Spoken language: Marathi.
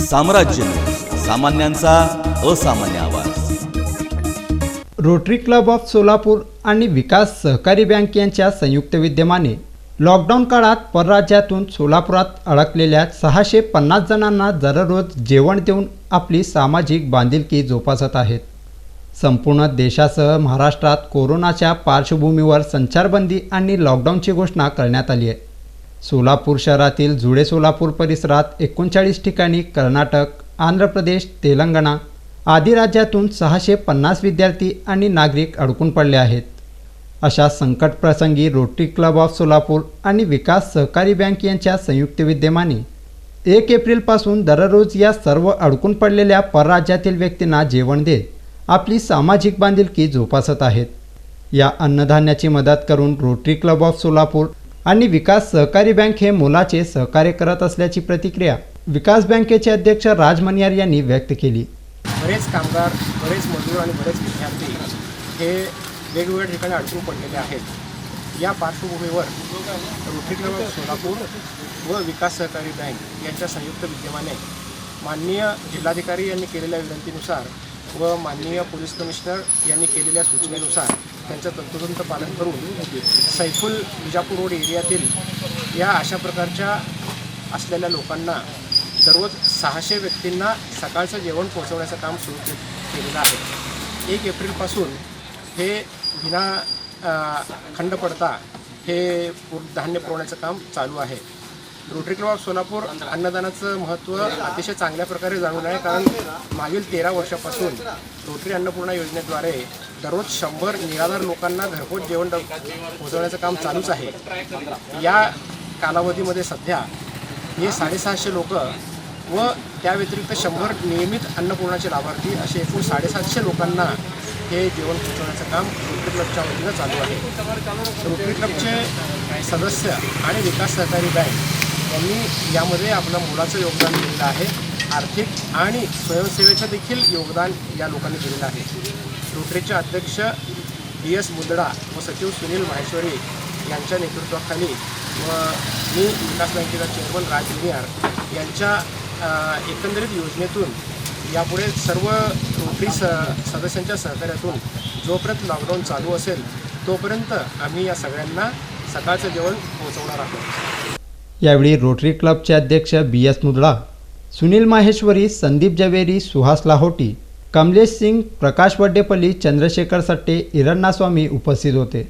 साम्राज्य न्यूज, सामान्यांचा असामान्य आवाज। रोटरी क्लब ऑफ सोलापूर आणि विकास सहकारी बँक यांच्या संयुक्त विद्यमाने लॉकडाऊन काळात परराज्यातून सोलापुरात अडकलेल्या 650 जणांना दररोज जेवण देऊन आपली सामाजिक बांधिलकी जोपासत आहेत। संपूर्ण देशासह महाराष्ट्रात कोरोनाच्या पार्श्वभूमीवर संचारबंदी आणि लॉकडाऊनची घोषणा करण्यात आली आहे। सोलापूर शहरातील जुळे सोलापूर परिसरात 39 ठिकाणी कर्नाटक, आंध्र प्रदेश, तेलंगणा आदी राज्यातून 650 विद्यार्थी आणि नागरिक अडकून पडले आहेत। अशा संकट प्रसंगी रोटरी क्लब ऑफ सोलापूर आणि विकास सहकारी बँक यांच्या संयुक्त विद्यमाने 1 एप्रिलपासून दररोज या सर्व अडकून पडलेल्या परराज्यातील व्यक्तींना जेवण देत आपली सामाजिक बांधिलकी जोपासत आहेत। या अन्नधान्याची मदत करून रोटरी क्लब ऑफ सोलापूर आणि विकास सहकारी बँक हे मोलाचे सहकार्य करत असल्याची प्रतिक्रिया विकास बँकेचे अध्यक्ष राज मनियार यांनी व्यक्त केली। बरेच कामगार, बरेच मजूर आणि बरेच विद्यार्थी हे वेगवेगळ्या ठिकाणी अडकून पडलेले आहेत। या पार्श्वभूमीवर रोटरी क्लब ऑफ सोलापूर व विकास सहकारी बँक यांच्या संयुक्त विद्यमाने माननीय जिल्हाधिकारी यांनी केलेल्या विनंतीनुसार व माननीय पोलीस कमिशनर यांनी केलेल्या सूचनेनुसार त्यांचं तंतोतंत पालन करून सैफुल विजापूर रोड एरियातील या अशा प्रकारच्या असलेल्या लोकांना दररोज 600 व्यक्तींना सकाळचं जेवण पोहोचवण्याचं काम सुरू केलेलं आहे। 1 एप्रिलपासून हे विना खंड पडता हे धान्य पुरवण्याचं काम चालू आहे। रोटरी क्लब ऑफ सोलापूर अन्नदानाचं महत्त्व अतिशय चांगल्या प्रकारे जाणून आहे, कारण मागील 13 वर्षापासून रोटरी अन्नपूर्णा योजनेद्वारे दररोज 100 निराधार लोकांना घरपोच जेवण पोहोचवण्याचं काम चालूच आहे। या कालावधीमध्ये सध्या हे 650 लोक व त्या व्यतिरिक्त 100 नियमित अन्नपूर्णाचे लाभार्थी असे एकूण 750 लोकांना हे जेवण पोहोचवण्याचं काम रोटरी क्लबच्या वतीनं चालू आहे। रोटरी क्लबचे सदस्य आणि विकास सहकारी बँक यांनी यामध्ये आपलं मोलाचं योगदान दिलेलं आहे। आर्थिक आणि स्वयंसेवेचं देखील योगदान या लोकांनी दिलेलं आहे। रोटरीचे अध्यक्ष DS मुंदडा व सचिव सुनील माहेश्वरी यांच्या नेतृत्वाखाली व मी विकास बँकेचा चेअरमन राज मनियार यांच्या एकंदरीत योजनेतून यापुढे सर्व रोटरी सदस्यांच्या सहकार्यातून जोपर्यंत लॉकडाऊन चालू असेल तोपर्यंत आम्ही या सगळ्यांना सकाळचं जेवण पोहोचवणार आहोत। यावेळी रोटरी क्लबचे अध्यक्ष BS मुंदडा, सुनील माहेश्वरी, संदीप जवेरी, सुहास लाहोटी, कमलेश सिंग, प्रकाश वड्डेपल्ली, चंद्रशेखर सट्टे, इरण्णा स्वामी उपस्थित होते।